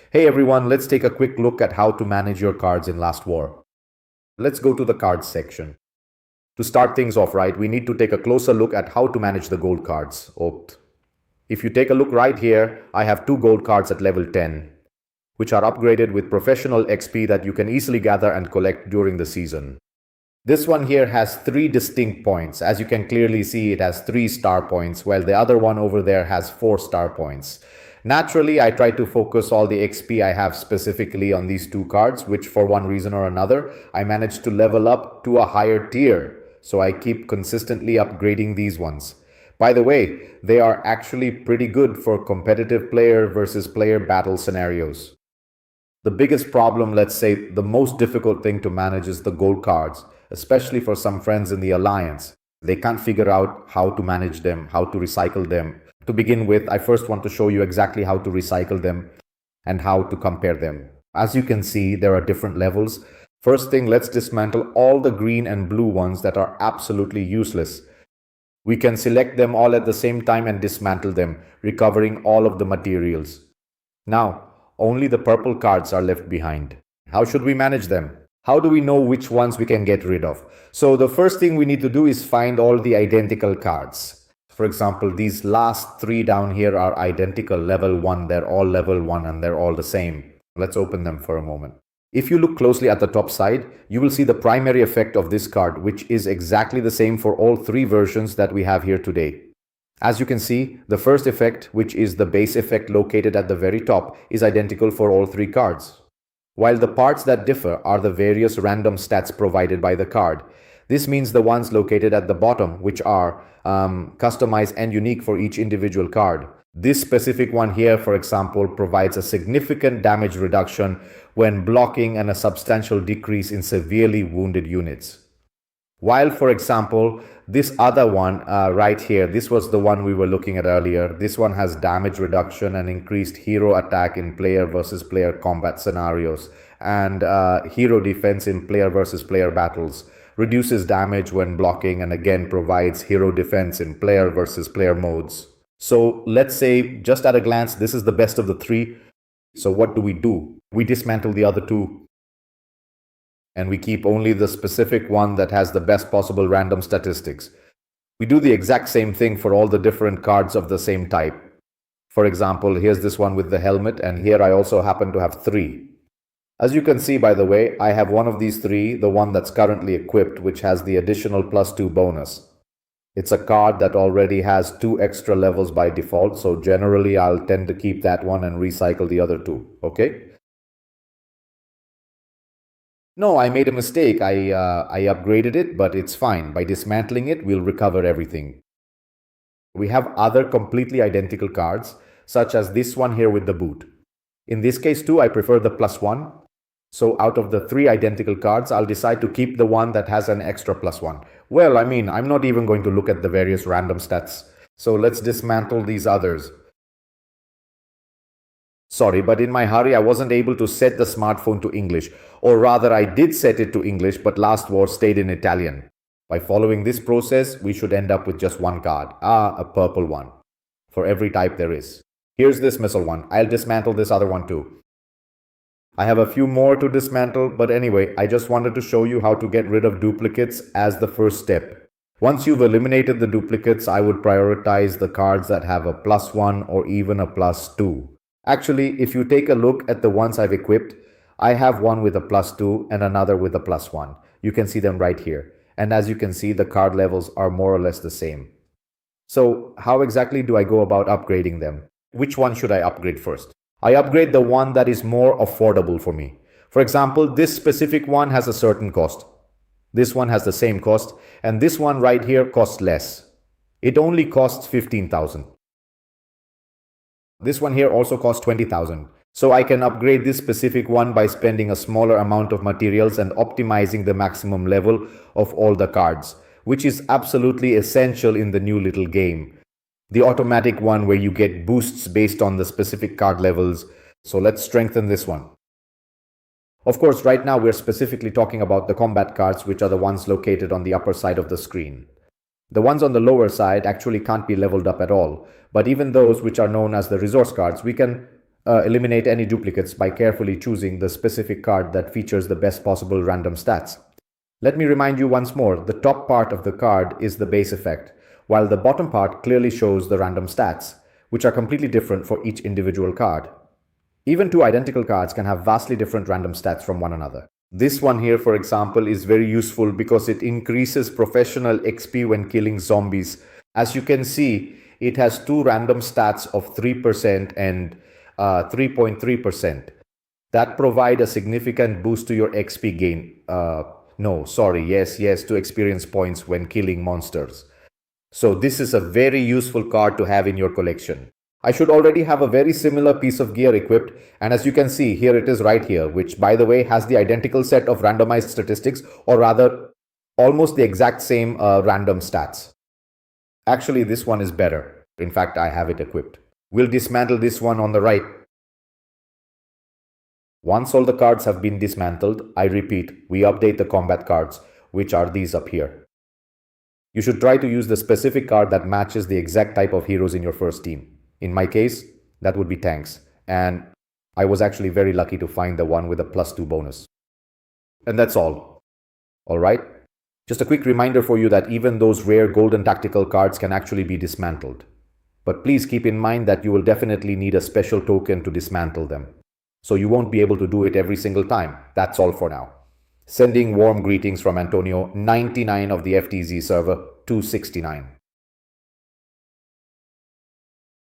Hey everyone, let's take a quick look at how to manage your cards in Last War. Let's go to the cards section. To start things off right, we need to take a closer look at how to manage the gold cards. If you take a look right here, I have 2 gold cards at level 10, which are upgraded with professional XP that you can easily gather and collect during the season. This one here has 3 distinct points. As you can clearly see, it has 3 star points, while the other one over there has 4 star points. Naturally, I try to focus all the XP I have specifically on these 2 cards, which for one reason or another, I managed to level up to a higher tier. So I keep consistently upgrading these ones. By the way, they are actually pretty good for competitive player versus player battle scenarios. The biggest problem, let's say the most difficult thing to manage, is the gold cards, especially for some friends in the Alliance. They can't figure out how to manage them, how to recycle them. To begin with, I first want to show you exactly how to recycle them and how to compare them. As you can see, there are different levels. First thing, let's dismantle all the green and blue ones that are absolutely useless. We can select them all at the same time and dismantle them, recovering all of the materials. Now, only the purple cards are left behind. How should we manage them? How do we know which ones we can get rid of? So the first thing we need to do is find all the identical cards. For example, these last 3 down here are identical, level 1, they're all level 1 and they're all the same. Let's open them for a moment. If you look closely at the top side, you will see the primary effect of this card, which is exactly the same for all 3 versions that we have here today. As you can see, the first effect, which is the base effect located at the very top, is identical for all 3 cards. While the parts that differ are the various random stats provided by the card. This means the ones located at the bottom, which are customized and unique for each individual card. This specific one here, for example, provides a significant damage reduction when blocking and a substantial decrease in severely wounded units. While, for example, this other one right here, this was the one we were looking at earlier. This one has damage reduction and increased hero attack in player versus player combat scenarios and hero defense in player versus player battles. Reduces damage when blocking and again provides hero defense in player versus player modes. So let's say just at a glance, this is the best of the 3. So what do? We dismantle the other 2. And we keep only the specific one that has the best possible random statistics. We do the exact same thing for all the different cards of the same type. For example, here's this one with the helmet, and here I also happen to have 3. As you can see, by the way, I have one of these 3, the one that's currently equipped, which has the additional +2 bonus. It's a card that already has 2 extra levels by default, so generally I'll tend to keep that one and recycle the other 2, okay? No, I made a mistake. I upgraded it, but it's fine. By dismantling it, we'll recover everything. We have other completely identical cards, such as this one here with the boot. In this case too, I prefer the +1. So out of the 3 identical cards, I'll decide to keep the one that has an extra +1. Well, I mean, I'm not even going to look at the various random stats. So let's dismantle these others. Sorry, but in my hurry, I wasn't able to set the smartphone to English. Or rather, I did set it to English, but Last War stayed in Italian. By following this process, we should end up with just 1 card. A purple one. For every type there is. Here's this missile one. I'll dismantle this other one too. I have a few more to dismantle, but anyway, I just wanted to show you how to get rid of duplicates as the first step. Once you've eliminated the duplicates, I would prioritize the cards that have a +1 or even a +2. Actually, if you take a look at the ones I've equipped, I have one with a +2 and another with a +1. You can see them right here. And as you can see, the card levels are more or less the same. So how exactly do I go about upgrading them? Which one should I upgrade first? I upgrade the one that is more affordable for me. For example, this specific one has a certain cost. This one has the same cost, and this one right here costs less. It only costs 15,000. This one here also costs 20,000. So I can upgrade this specific one by spending a smaller amount of materials and optimizing the maximum level of all the cards, which is absolutely essential in the new little game. The automatic one where you get boosts based on the specific card levels. So let's strengthen this one. Of course, right now we're specifically talking about the combat cards, which are the ones located on the upper side of the screen. The ones on the lower side actually can't be leveled up at all, but even those which are known as the resource cards, we can eliminate any duplicates by carefully choosing the specific card that features the best possible random stats. Let me remind you once more, the top part of the card is the base effect, while the bottom part clearly shows the random stats, which are completely different for each individual card. Even two identical cards can have vastly different random stats from one another. This one here, for example, is very useful because it increases professional XP when killing zombies. As you can see, it has two random stats of 3% and 3.3%. That provide a significant boost to your XP gain. Yes, to experience points when killing monsters. So this is a very useful card to have in your collection. I should already have a very similar piece of gear equipped, and as you can see, here it is right here, which by the way has the identical set of randomized statistics, or rather almost the exact same random stats. Actually, this one is better. In fact, I have it equipped. We'll dismantle this one on the right. Once all the cards have been dismantled, I repeat, we update the combat cards, which are these up here. You should try to use the specific card that matches the exact type of heroes in your first team. In my case, that would be tanks, and I was actually very lucky to find the one with a +2 bonus. And that's all. Alright? Just a quick reminder for you that even those rare golden tactical cards can actually be dismantled. But please keep in mind that you will definitely need a special token to dismantle them. So you won't be able to do it every single time. That's all for now. Sending warm greetings from Antonio, 99 of the FTZ server, 269.